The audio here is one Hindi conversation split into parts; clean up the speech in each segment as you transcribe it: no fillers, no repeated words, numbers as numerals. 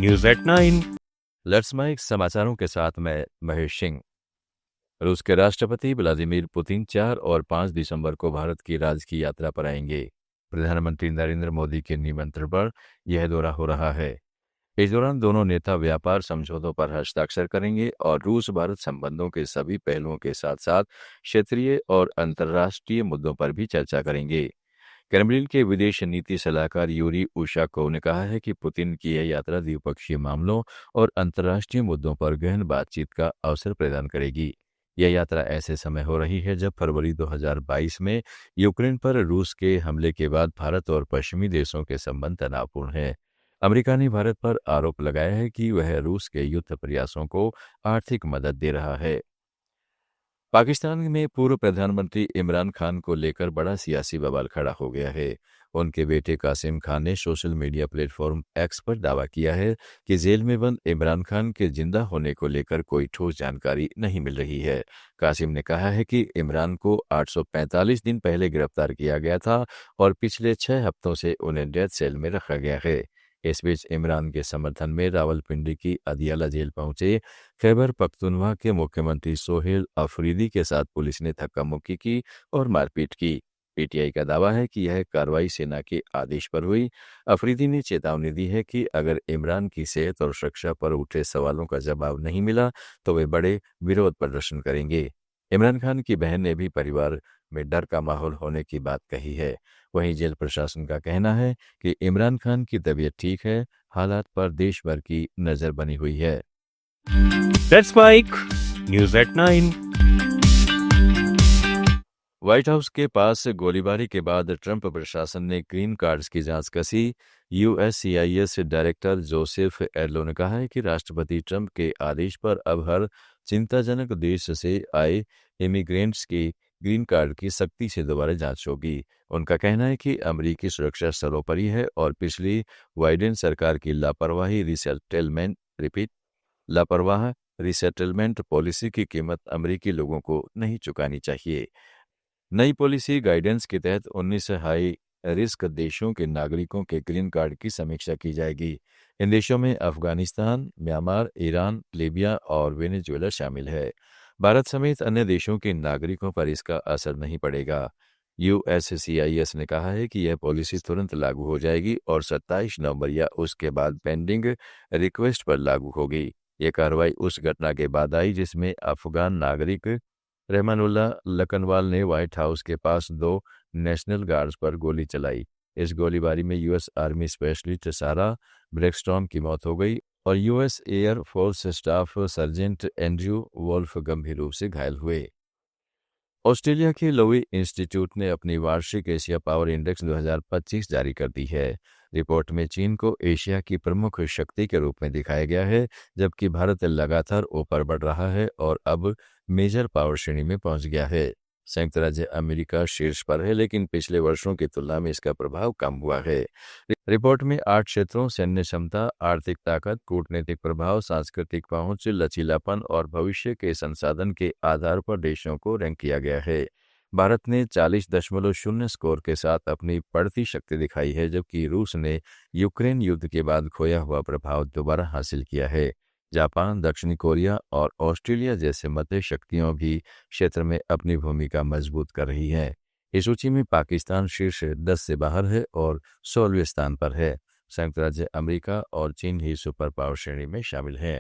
News at 9। लेट्स माइक समाचारों के साथ मैं महेश सिंह। रूस के राष्ट्रपति व्लादिमीर पुतिन 4 और 5 दिसंबर को भारत की राजकीय यात्रा पर आएंगे। प्रधानमंत्री नरेंद्र मोदी के निमंत्रण पर यह दौरा हो रहा है। इस दौरान दोनों नेता व्यापार समझौतों पर हस्ताक्षर करेंगे और रूस भारत संबंधों के सभी पहलुओं के साथ साथ क्षेत्रीय और अंतर्राष्ट्रीय मुद्दों पर भी चर्चा करेंगे। क्रेमलिन के विदेश नीति सलाहकार यूरी उशाकोव ने कहा है कि पुतिन की यह यात्रा द्विपक्षीय मामलों और अंतर्राष्ट्रीय मुद्दों पर गहन बातचीत का अवसर प्रदान करेगी। यह यात्रा ऐसे समय हो रही है जब फरवरी 2022 में यूक्रेन पर रूस के हमले के बाद भारत और पश्चिमी देशों के संबंध तनावपूर्ण है। अमेरिका ने भारत पर आरोप लगाया है कि वह रूस के युद्ध प्रयासों को आर्थिक मदद दे रहा है। पाकिस्तान में पूर्व प्रधानमंत्री इमरान खान को लेकर बड़ा सियासी बवाल खड़ा हो गया है। उनके बेटे कासिम खान ने सोशल मीडिया प्लेटफॉर्म एक्स पर दावा किया है कि जेल में बंद इमरान खान के जिंदा होने को लेकर कोई ठोस जानकारी नहीं मिल रही है। कासिम ने कहा है कि इमरान को 845 दिन पहले गिरफ्तार किया गया था और पिछले 6 हफ्तों से उन्हें डेथ सेल में रखा गया है। इस बीच इमरान के समर्थन में रावलपिंडी की अदियाला जेल पहुंचे खैबर पख्तूनख्वा के मुख्यमंत्री सोहेल अफरीदी के साथ पुलिस ने धक्का मुक्की की और मारपीट की। पीटीआई का दावा है कि यह कार्रवाई सेना के आदेश पर हुई। अफरीदी ने चेतावनी दी है कि अगर इमरान की सेहत और सुरक्षा पर उठे सवालों का जवाब नहीं मिला तो वे बड़े विरोध प्रदर्शन करेंगे। इमरान खान की बहन ने भी परिवार में डर का माहौल होने की बात कही है। वहीं जेल प्रशासन का कहना है कि इमरान खान की तबीयत ठीक है। हालात पर देश भर की नजर बनी हुई है। Let's mic news at 9। White House के पास गोलीबारी के बाद ट्रंप प्रशासन ने ग्रीन कार्ड्स की जांच कसी। यूएससीआईएस डायरेक्टर जोसेफ एर्लो ने कहा है कि राष्ट्रपति ट्रंप के आदेश पर अब हर चिंताजनक देश से आए इमिग्रेंट्स की ग्रीन कार्ड की सख्ती से दोबारा जांच होगी। उनका कहना है कि अमेरिकी सुरक्षा सर्वोपरि है और पिछली बाइडेन सरकार की लापरवाह रिसेटलमेंट पॉलिसी की कीमत अमेरिकी लोगों को नहीं चुकानी चाहिए। नई पॉलिसी गाइडेंस के तहत 19 हाई रिस्क देशों के नागरिकों के ग्रीन कार्ड की समीक्षा की जाएगी। इन देशों में अफगानिस्तान, म्यांमार, ईरान, लीबिया और वेनेजुएला शामिल है। भारत समेत अन्य देशों के नागरिकों पर इसका असर नहीं पड़ेगा। यूएससीआईएस ने कहा है कि यह पॉलिसी तुरंत लागू हो जाएगी और 27 नवंबर या उसके बाद पेंडिंग रिक्वेस्ट पर लागू होगी। यह कार्रवाई उस घटना के बाद आई जिसमें अफगान नागरिक रहमानुल्लाह लखनवाल ने व्हाइट हाउस के पास 2 नेशनल गार्ड्स पर गोली चलाई। इस गोलीबारी में यूएस आर्मी स्पेशलिस्ट सारा ब्रेक्सटॉन की मौत हो गई और US air force staff sergeant Andrew Wolf गंभीर रूप से घायल हुए। ऑस्ट्रेलिया के लोवी इंस्टीट्यूट ने अपनी वार्षिक एशिया पावर इंडेक्स 2025 जारी कर दी है। रिपोर्ट में चीन को एशिया की प्रमुख शक्ति के रूप में दिखाया गया है, जबकि भारत लगातार ऊपर बढ़ रहा है और अब मेजर पावर श्रेणी में पहुंच गया है। संयुक्त राज्य अमेरिका शीर्ष पर है, लेकिन पिछले वर्षों की तुलना में इसका प्रभाव कम हुआ है। रिपोर्ट में 8 क्षेत्रों सैन्य क्षमता, आर्थिक ताकत, कूटनीतिक प्रभाव, सांस्कृतिक पहुंच, लचीलापन और भविष्य के संसाधन के आधार पर देशों को रैंक किया गया है। भारत ने 40.0 स्कोर के साथ अपनी बढ़ती शक्ति दिखाई है, जबकि रूस ने यूक्रेन युद्ध के बाद खोया हुआ प्रभाव दोबारा हासिल किया है। जापान, दक्षिणी कोरिया और ऑस्ट्रेलिया जैसे मध्य शक्तियां भी क्षेत्र में अपनी भूमिका मजबूत कर रही है। इस सूची में पाकिस्तान शीर्ष 10 से बाहर है और 16वें स्थान पर है। संयुक्त राज्य अमेरिका और चीन ही सुपर पावर श्रेणी में शामिल है।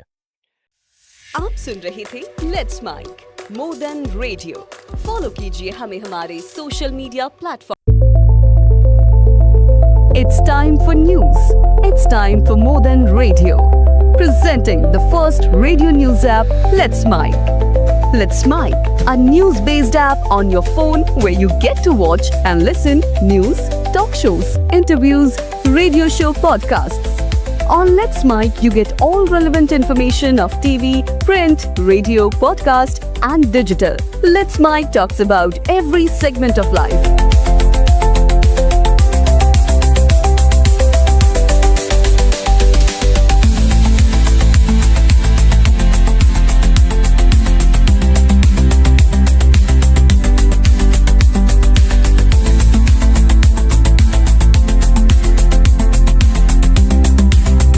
आप सुन रहे थे let's mic more than radio. Follow कीजिए हमें हमारे social media platform. It's time for news. It's time for more than radio. Presenting the first radio news app, Let's Mic. Let's Mic, a news-based app on your phone where you get to watch and listen news, talk shows, interviews, radio show podcasts. On Let's Mic, you get all relevant information of TV, print, radio, podcast, and digital. Let's Mic talks about every segment of life.